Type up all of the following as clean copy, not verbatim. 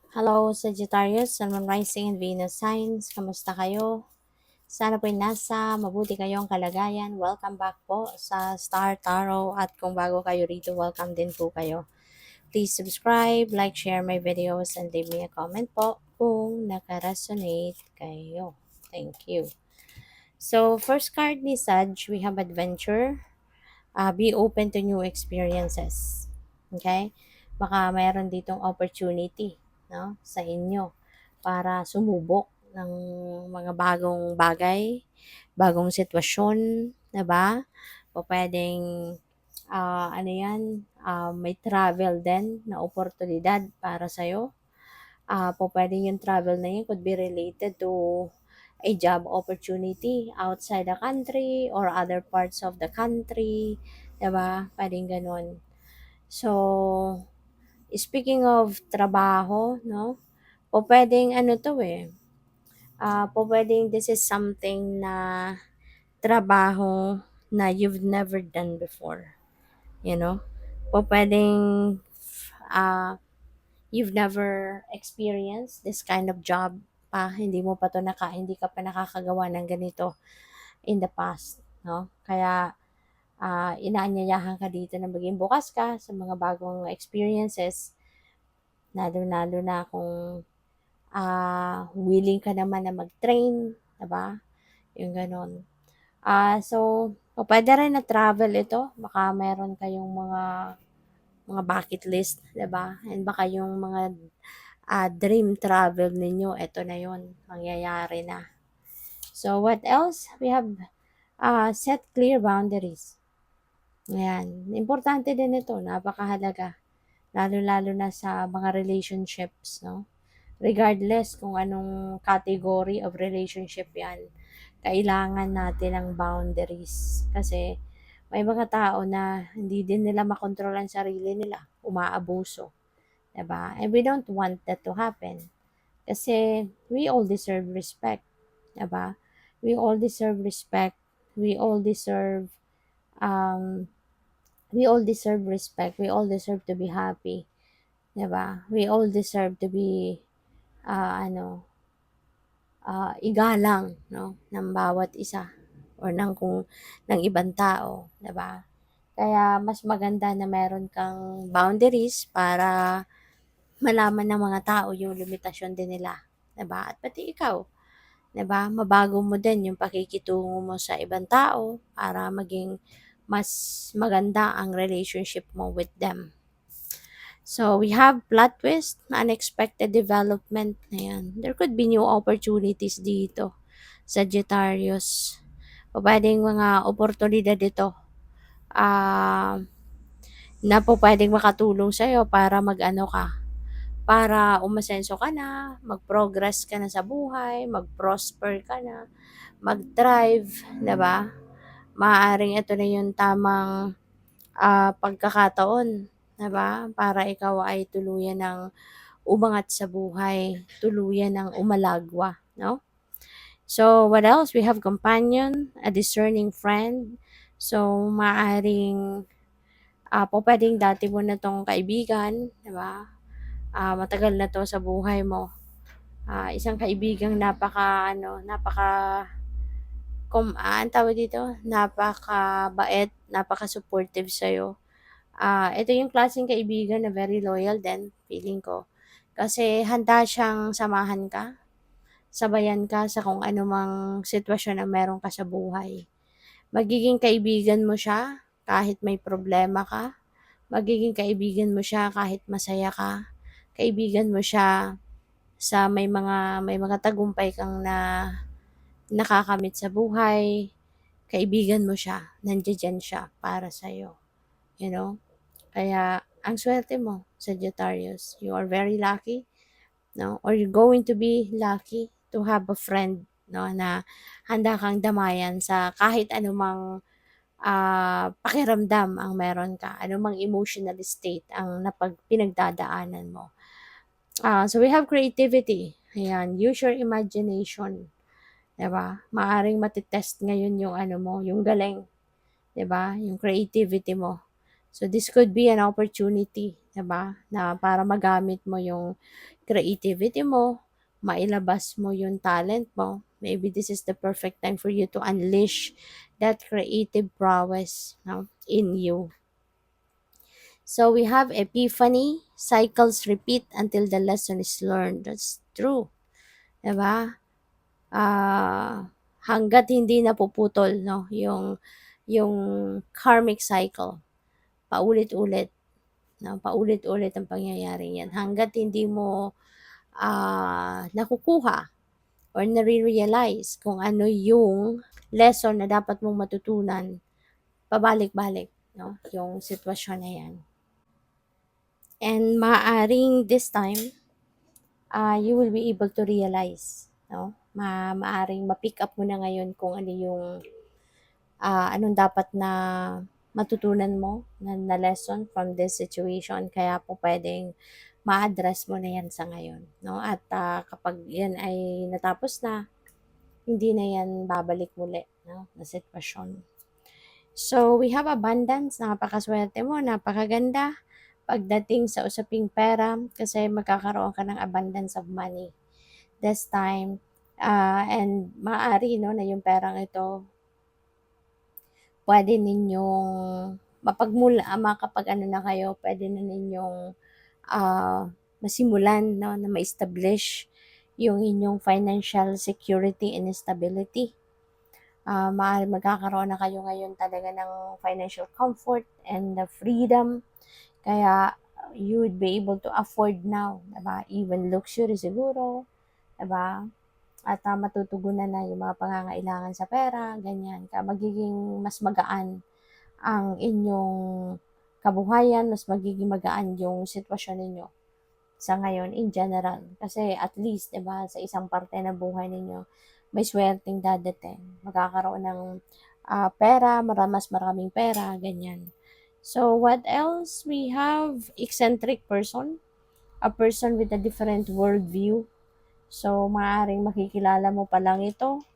Hello, Sagittarius, Sun, Moon, Rising, and Venus signs. Kamusta kayo? Sana po'y nasa mabuti kayong kalagayan. Welcome back po sa Star Tarot at kung bago kayo rito, welcome din po kayo. Please subscribe, like, share my videos, and leave me a comment po kung nakaresonate kayo. Thank you. So, first card ni Sag, we have Adventure. Be open to new experiences. Okay? Baka mayroon ditong opportunity, no, sa inyo para sumubok ng mga bagong bagay, bagong sitwasyon, 'di ba? O pwedeng ano 'yan, may travel din na oportunidad para sa iyo. Po pwedeng yung travel na yun could be related to a job opportunity outside the country or other parts of the country, 'di ba? Pwedeng gano'n. So, speaking of trabaho, no? Po pwedeng ano 'to, po pwedeng this is something na trabaho na you've never done before, you know? Po pwedeng you've never experienced this kind of job pa, hindi ka pa nakakagawa ng ganito in the past, no? Kaya inaanyayahan ka dito na maging bukas ka sa mga bagong experiences, lalo-lalo na kung willing ka naman na mag-train, 'di ba? Yung gano'n. So, puwede rin na travel ito, baka meron kayong mga bucket list, 'di ba? And baka yung mga dream travel ninyo, eto na yon, mangyayari na. So, what else? We have set clear boundaries. Ayan. Importante din ito, napakahalaga. Lalo-lalo na sa mga relationships, no? Regardless kung anong category of relationship yan, kailangan natin ng boundaries. Kasi may mga tao na hindi din nila makontrol ang sarili nila, umaabuso. Diba? And we don't want that to happen. Kasi we all deserve respect. Diba? We all deserve respect. We all deserve um, we all deserve respect. We all deserve to be happy. 'Di ba? We all deserve to be ano, igalang, no, ng bawat isa or ng ibang tao, 'di ba? Kaya mas maganda na meron kang boundaries para malaman ng mga tao yung limitasyon din nila, 'di ba? At pati ikaw, 'di ba? Mabago mo din yung pakikitungo mo sa ibang tao para maging mas maganda ang relationship mo with them. So, we have plot twist, unexpected development na yan. There could be new opportunities dito, Sagittarius. O pwedeng mga oportunidad dito ah na po pwedeng makatulong sa'yo para mag-ano ka, para umasenso ka na, mag-progress ka na sa buhay, mag-prosper ka na, mag-thrive, 'di ba? Maaaring ito na yung tamang pagkakataon, 'di ba? Para ikaw ay tuluyan ng umangat sa buhay, tuluyan ng umalagwa, no? So, what else? We have companion, a discerning friend. So, maaring po pwedeng dati mo na tong kaibigan, di ba? Matagal na to sa buhay mo. Isang kaibigang ang tawag dito, napaka-bait, napaka-supportive sa'yo. Ito yung klaseng kaibigan na very loyal din, feeling ko. Kasi handa siyang samahan ka, sabayan ka sa kung anumang sitwasyon na meron ka sa buhay. Magiging kaibigan mo siya kahit may problema ka. Magiging kaibigan mo siya kahit masaya ka. Kaibigan mo siya sa may mga tagumpay kang nakakamit sa buhay. Kaibigan mo siya, nandiyan siya para sa iyo, you know? Kaya ang swerte mo, Sagittarius. You are very lucky, no? Or you're going to be lucky to have a friend, no, na handa kang damayan sa kahit anumang pakiramdam ang meron ka, anumang emotional state ang pinagdadaanan mo. So we have creativity. Ayan, use your imagination. 'Di ba? Maaring matitest ngayon yung ano mo, yung galing, 'di ba? Yung creativity mo. So this could be an opportunity, 'di ba? Na para magamit mo yung creativity mo, mailabas mo yung talent mo. Maybe this is the perfect time for you to unleash that creative prowess, no, in you. So we have epiphany, cycles repeat until the lesson is learned. That's true, 'di ba? Hangga't hindi napuputol, no, yung karmic cycle, paulit-ulit, no, paulit-ulit ang pangyayari yan. Hangga't hindi mo nakukuha or nare-realize kung ano yung lesson na dapat mong matutunan, pabalik-balik, no, yung sitwasyon na yan. And maaring this time, you will be able to realize, no? Maaring ma-pick up mo na ngayon kung ano yung anong dapat na matutunan mo na lesson from this situation. Kaya po pwedeng ma-address mo na yan sa ngayon, no? At kapag yan ay natapos na, hindi na yan babalik muli, no, na sitwasyon. So, we have abundance, napakaswerte mo, napakaganda. Pagdating sa usaping pera, kasi magkakaroon ka ng abundance of money this time. And maaari, no, na yung perang ito, pwede ninyong makapag-ano na kayo, pwede na ninyong masimulan, no, na ma-establish yung inyong financial security and stability. Magkakaroon na kayo ngayon talaga ng financial comfort and the freedom. Kaya you would be able to afford now, diba? Even luxury siguro, diba? At matutugunan na yung mga pangangailangan sa pera, ganyan. Kaya magiging mas magaan ang inyong kabuhayan, mas magiging magaan yung sitwasyon ninyo sa ngayon in general. Kasi at least, diba, sa isang parte ng buhay ninyo, may swerteng dadating. Magkakaroon ng pera, mas maraming pera, ganyan. So, what else? We have eccentric person, a person with a different worldview. So, maaaring makikilala mo pa lang ito,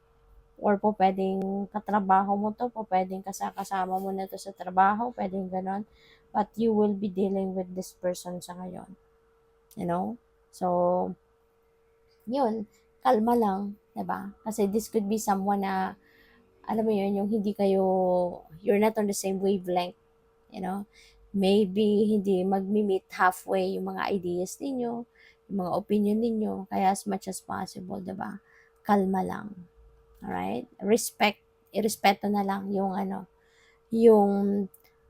or po pwedeng katrabaho mo to, po pwedeng kasama mo na to sa trabaho, pwedeng ganon. But you will be dealing with this person sa ngayon. You know? So, yun, kalma lang, 'di ba? Kasi this could be someone na, alam mo yun, yung hindi kayo, you're not on the same wavelength, you know? Maybe hindi magmi-meet halfway yung mga ideas ninyo, yung mga opinion ninyo, kaya as much as possible, 'di ba? Kalma lang. Alright? Irespeto na lang yung yung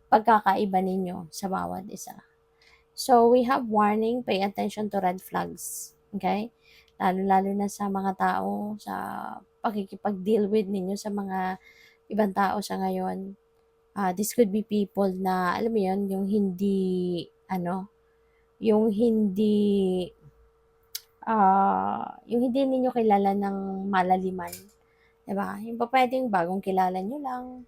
pagkakaiba ninyo sa bawat isa. So, we have warning, pay attention to red flags. Okay? Lalo-lalo na sa mga tao, sa pakikipag-deal with ninyo sa mga ibang tao sa ngayon. This could be people na, alam mo yun, yung hindi ninyo kilala ng malaliman. Diba? Yung pa pwedeng bagong kilala nyo lang,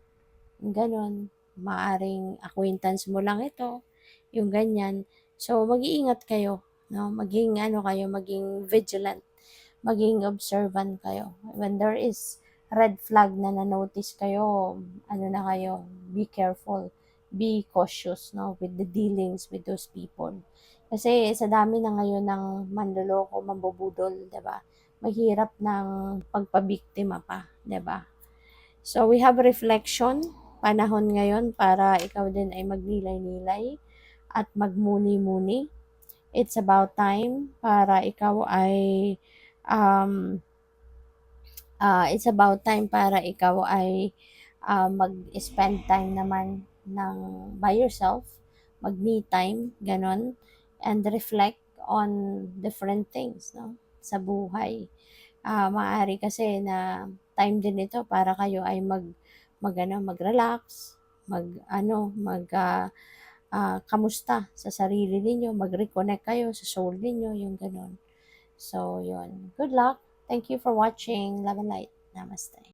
yung ganon. Maaring acquaintance mo lang ito, yung ganyan. So, mag-iingat kayo, no? Maging vigilant, maging observant kayo. When there is red flag na na-notice kayo, be careful, be cautious, no, with the dealings with those people. Kasi sa dami na ngayon ng manloloko, mambubudol, 'di ba? Mahirap ng pagpabiktima pa, 'di ba? So we have reflection, panahon ngayon para ikaw din ay magnilay-nilay at magmuni-muni. It's about time para ikaw ay um, mag-spend time naman by yourself, mag-me time, ganon, and reflect on different things, no, sa buhay. Maaari kasi na time din ito para kayo ay mag-relax, kamusta sa sarili ninyo, mag-reconnect kayo sa soul ninyo, yung ganon. So, yun. Good luck. Thank you for watching. Love and light. Namaste.